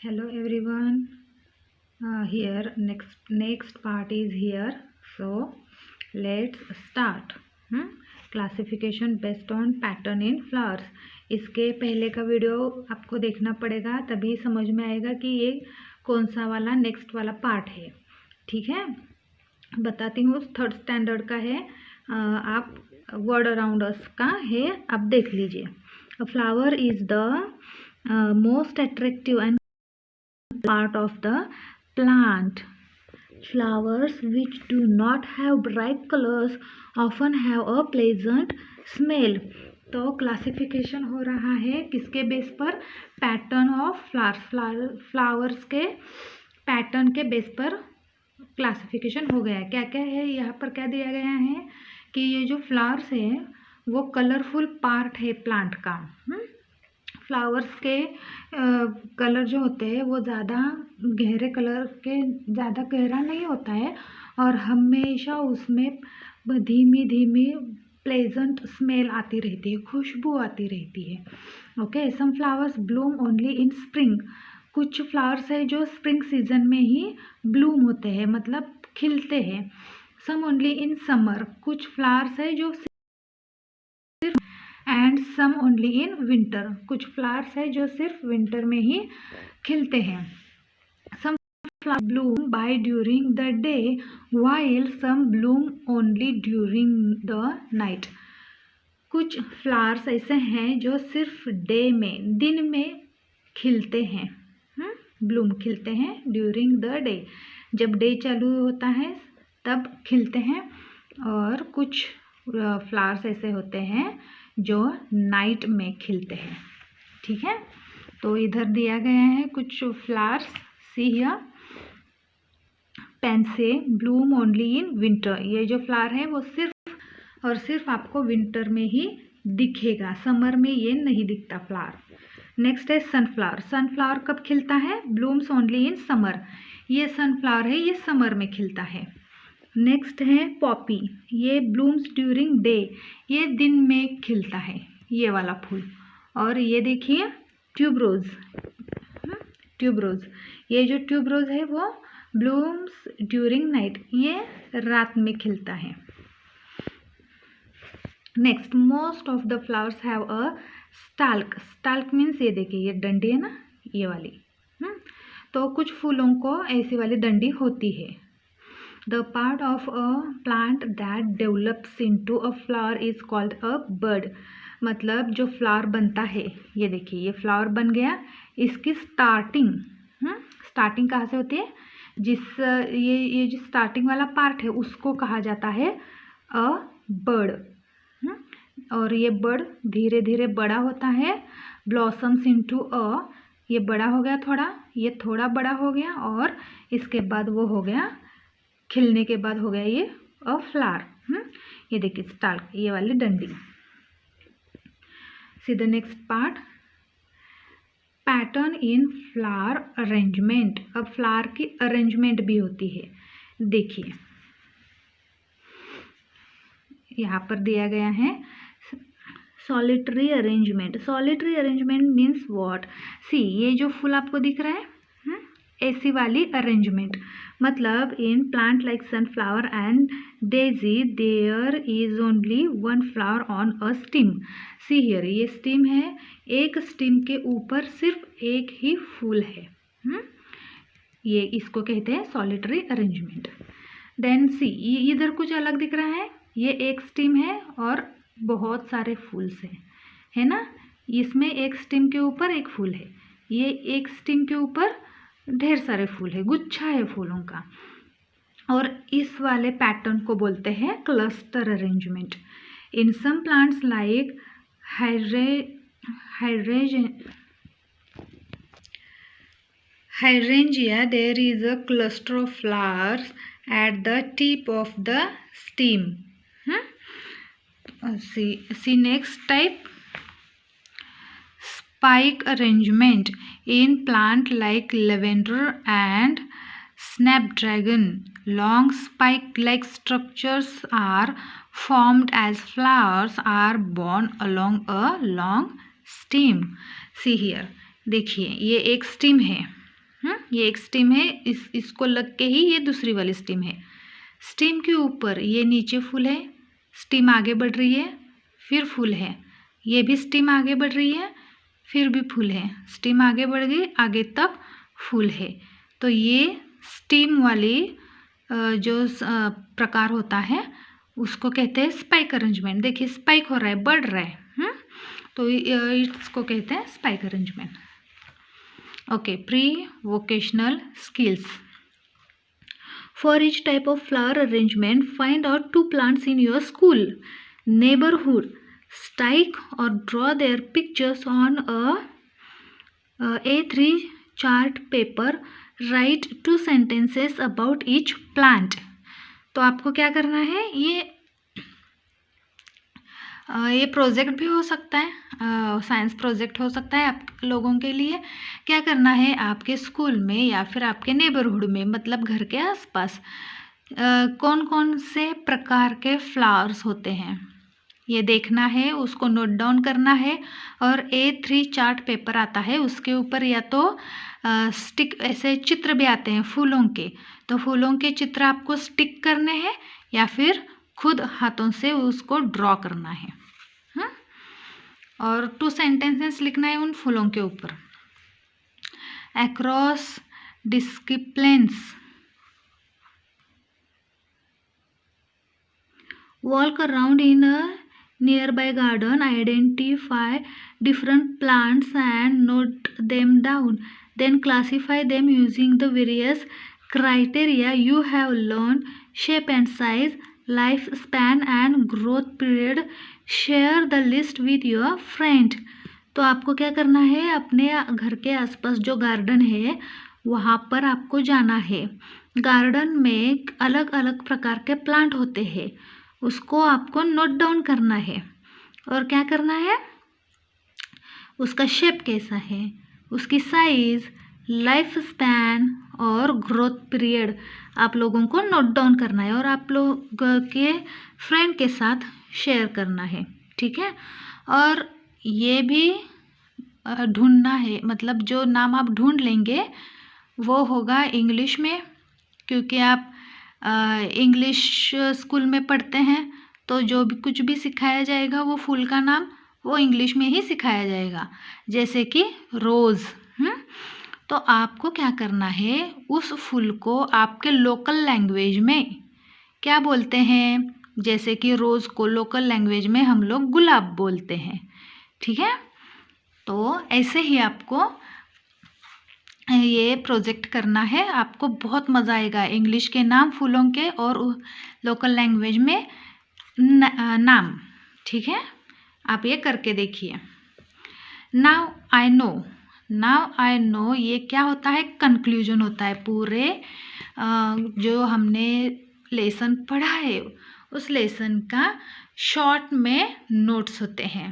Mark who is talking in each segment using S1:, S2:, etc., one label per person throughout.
S1: Hello everyone. Here next part is here. So let's start. Classification based on pattern in flowers. इसके पहले का video आपको देखना पड़ेगा, तभी समझ में आएगा कि ये कौन सा वाला नेक्स्ट वाला पार्ट है. ठीक है, बताती हूँ. 3rd स्टैंडर्ड का है. आप वर्ड अराउंड अस का है, आप देख लीजिए. अ flower is the most attractive and part of the plant. Flowers which do not have bright colors often have a pleasant smell. तो क्लासिफिकेशन हो रहा है किसके बेस पर? पैटर्न ऑफ फ्लावर्स के पैटर्न के बेस पर क्लासिफिकेशन हो गया है. क्या क्या है यहाँ पर, क्या दिया गया है कि ये जो फ्लावर्स है वो कलरफुल पार्ट है प्लांट का. फ्लावर्स के कलर जो होते हैं वो ज़्यादा गहरे कलर के, ज़्यादा गहरा नहीं होता है और हमेशा उसमें धीमी धीमी प्लेजेंट स्मेल आती रहती है, खुशबू आती रहती है. Okay. Some flowers bloom only in spring. कुछ फ्लावर्स है जो स्प्रिंग सीजन में ही ब्लूम होते हैं, मतलब खिलते हैं. Some only in summer. कुछ फ्लावर्स है जो and some only in winter. कुछ फ्लावर्स है जो सिर्फ विंटर में ही खिलते हैं. Some flower bloom by during the day while some bloom only during the night. कुछ फ्लावर्स ऐसे हैं जो सिर्फ डे में, दिन में खिलते हैं. ब्लूम खिलते हैं ड्यूरिंग द डे, जब डे चालू होता है तब खिलते हैं. और कुछ फ्लावर्स ऐसे होते हैं जो नाइट में खिलते हैं. ठीक है, तो इधर दिया गया है कुछ flowers. See here, Pendse Bloom only in winter. ये जो फ्लावर है वो सिर्फ और सिर्फ आपको विंटर में ही दिखेगा, समर में ये नहीं दिखता फ्लावर. नेक्स्ट है सनफ्लावर. सनफ्लावर कब खिलता है? Blooms only in summer. ये सनफ्लावर है, ये समर में खिलता है. नेक्स्ट है पॉपी. ये ब्लूम्स ड्यूरिंग डे. ये दिन में खिलता है ये वाला फूल. और ये देखिए ट्यूबरोज. ट्यूबरोज, ये जो ट्यूबरोज है वो ब्लूम्स ड्यूरिंग नाइट. ये रात में खिलता है. Next, most of the flowers have a stalk. Stalk means ये देखिए, ये डंडी है ना, ये वाली. तो कुछ फूलों को ऐसी वाली डंडी होती है. The part of a plant that develops into a flower is called a bud. मतलब जो फ्लावर बनता है, ये देखिए ये फ्लावर बन गया. इसकी स्टार्टिंग स्टार्टिंग कहाँ से होती है? ये जो स्टार्टिंग वाला पार्ट है उसको कहा जाता है अ बड. और ये बड धीरे धीरे बड़ा होता है. ब्लॉसम्स इनटू अ, ये बड़ा हो गया थोड़ा, ये थोड़ा बड़ा हो गया और इसके बाद वो हो गया, खिलने के बाद हो गया ये अ फ्लावर. ये देखिए स्टाल्क, ये वाली डंडी. See the next part, pattern in flower arrangement. अब फ्लावर की अरेंजमेंट भी होती है. देखिए यहाँ पर दिया गया है solitary arrangement. Solitary arrangement means what? See, ये जो फूल आपको दिख रहा है ऐसी वाली अरेंजमेंट. मतलब in plant like sunflower and daisy there is only one flower on a stem. See here, ये स्टीम है, एक स्टीम के ऊपर सिर्फ एक ही फूल है. ये इसको कहते हैं सॉलिटरी अरेंजमेंट. देन सी, इधर कुछ अलग दिख रहा है. ये एक स्टीम है और बहुत सारे फूल्स हैं, है ना. इसमें एक स्टीम के ऊपर एक फूल है, ये एक स्टीम के ऊपर ढेर सारे फूल है, गुच्छा है फूलों का. और इस वाले पैटर्न को बोलते हैं cluster arrangement. In some plants like hydrangea there is a cluster of flowers at the tip of the stem. See next type, spike arrangement. In plant like lavender and snapdragon, long spike-like structures are formed as flowers are borne along a long stem. See here, देखिए ये एक steam है, ये एक stem है, इसको लग के ही ये दूसरी वाली स्टेम है। स्टेम के ऊपर ये नीचे फूल है, स्टेम आगे बढ़ रही है, फिर फूल है। ये भी स्टेम आगे बढ़ रही है, फिर भी फूल है। स्टेम आगे बढ़ गई, आगे तक फूल है। तो ये स्टेम वाली जो प्रकार होता है उसको कहते हैं स्पाइक अरेंजमेंट। देखिए स्पाइक हो रहा है, बढ़ रहा है। तो इसको कहते हैं spike arrangement. Okay, pre vocational skills. For each type of flower arrangement, find out 2 plants in your school neighborhood. Strike or draw their pictures on a A3 chart paper. Write 2 sentences about each plant. तो आपको क्या करना है, ये project भी हो सकता है, साइंस प्रोजेक्ट हो सकता है आप लोगों के लिए। क्या करना है, आपके स्कूल में या फिर आपके नेबरहुड में, मतलब घर के आसपास कौन कौन से प्रकार के फ्लावर्स होते हैं ये देखना है, उसको नोट डाउन करना है। और A3 चार्ट पेपर आता है, उसके ऊपर या तो स्टिक ऐसे चित्र भी आते हैं फूलों के, तो फूलों के चित्र आपको स्टिक करने हैं या फिर खुद हाथों से उसको ड्रॉ करना है। और 2 सेंटेंसेस लिखना है उन फूलों के ऊपर। Across disciplines, walk around in a nearby garden, identify different plants and note them down, then classify them using the various criteria you have learned: shape and size, lifespan and growth period. Share the list with your friend. तो आपको क्या करना है, अपने घर के आसपास जो गार्डन है वहाँ पर आपको जाना है। गार्डन में अलग अलग प्रकार के प्लांट होते हैं, उसको आपको नोट डाउन करना है। और क्या करना है, उसका शेप कैसा है, उसकी साइज, लाइफ स्पैन और ग्रोथ पीरियड आप लोगों को नोट डाउन करना है और आप लोग के फ्रेंड के साथ शेयर करना है, ठीक है। और ये भी ढूंढना है, मतलब जो नाम आप ढूंढ लेंगे वो होगा इंग्लिश में, क्योंकि आप इंग्लिश स्कूल में पढ़ते हैं तो जो भी कुछ भी सिखाया जाएगा वो फूल का नाम वो इंग्लिश में ही सिखाया जाएगा, जैसे कि रोज़। तो आपको क्या करना है, उस फूल को आपके लोकल लैंग्वेज में क्या बोलते हैं, जैसे कि रोज़ को लोकल लैंग्वेज में हम लोग गुलाब बोलते हैं, ठीक है। तो ऐसे ही आपको ये प्रोजेक्ट करना है, आपको बहुत मज़ा आएगा। इंग्लिश के नाम फूलों के और लोकल लैंग्वेज में नाम, ठीक है। आप ये करके देखिए। नाउ आई नो ये क्या होता है, कंक्लूजन होता है पूरे जो हमने लेसन पढ़ा है उस लेसन का शॉर्ट में नोट्स होते हैं।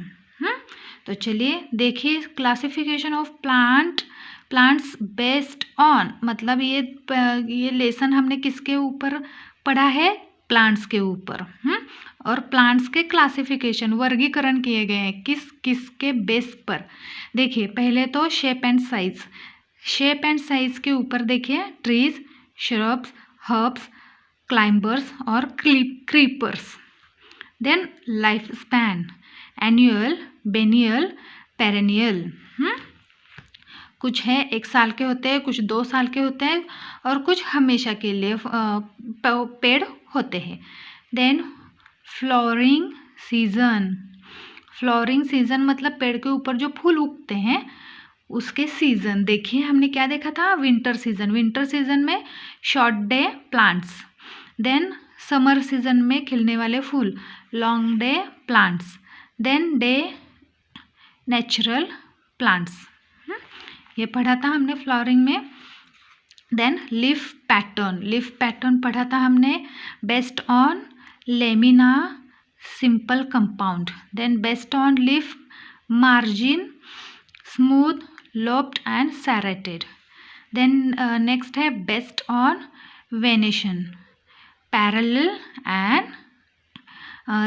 S1: तो चलिए देखिए, classification of plants based on, मतलब ये लेसन हमने किसके ऊपर पढ़ा है, प्लांट्स के ऊपर। और प्लांट्स के क्लासिफिकेशन, वर्गीकरण किए गए हैं किसके बेस पर। देखिए पहले तो शेप एंड साइज के ऊपर देखिए, ट्रीज, श्रब्स, हर्ब्स, क्लाइंबर्स और creepers. Then life span, annual, biennial, perennial. कुछ है 1 साल के होते हैं, कुछ 2 साल के होते हैं और कुछ हमेशा के लिए पेड़ होते हैं। देन फ्लावरिंग सीजन मतलब पेड़ के ऊपर जो फूल उगते हैं उसके सीजन। देखिए हमने क्या देखा था, विंटर सीजन में short day plants. Then summer season में खिलने वाले फूल, long day plants. Then day natural plants, ये पढ़ा था हमने फ्लावरिंग में। देन लीफ पैटर्न पढ़ा था हमने, based on lamina simple compound. Then based on leaf margin, smooth, lobed and serrated. Then next है based on venation, parallel and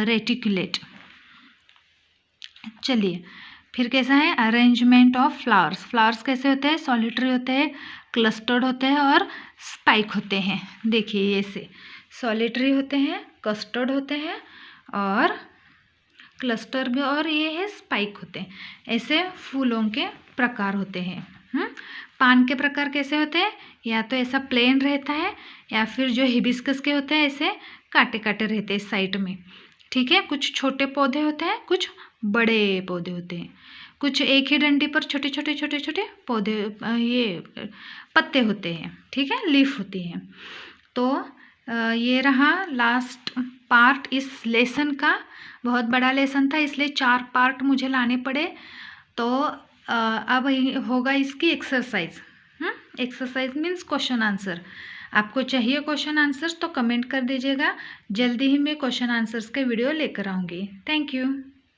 S1: reticulate. चलिए फिर कैसा है, अरेंजमेंट ऑफ फ्लावर्स। फ्लावर्स कैसे होते हैं, सॉलिटरी होते हैं, क्लस्टर्ड होते हैं और स्पाइक होते हैं। देखिए ये से सॉलिटरी होते हैं, क्लस्टर्ड होते हैं और क्लस्टर भी, और ये है स्पाइक होते हैं। ऐसे फूलों के प्रकार होते हैं। पान के प्रकार कैसे होते हैं, या तो ऐसा प्लेन रहता है या फिर जो हिबिस्कस के होते हैं ऐसे काटे काटे रहते हैं साइड में। ठीक है, कुछ छोटे पौधे होते हैं, कुछ बड़े पौधे होते हैं, कुछ एक ही डंडी पर छोटे छोटे छोटे छोटे पौधे ये पत्ते होते हैं। ठीक है, लीफ होती है। तो ये रहा लास्ट पार्ट इस लेसन का। बहुत बड़ा लेसन था इसलिए 4 पार्ट मुझे लाने पड़े। तो अब होगा इसकी exercise. Exercise means question answer. आपको चाहिए क्वेश्चन आंसर्स तो कमेंट कर दीजिएगा, जल्दी ही मैं क्वेश्चन आंसर्स के वीडियो लेकर आऊँगी। Thank you.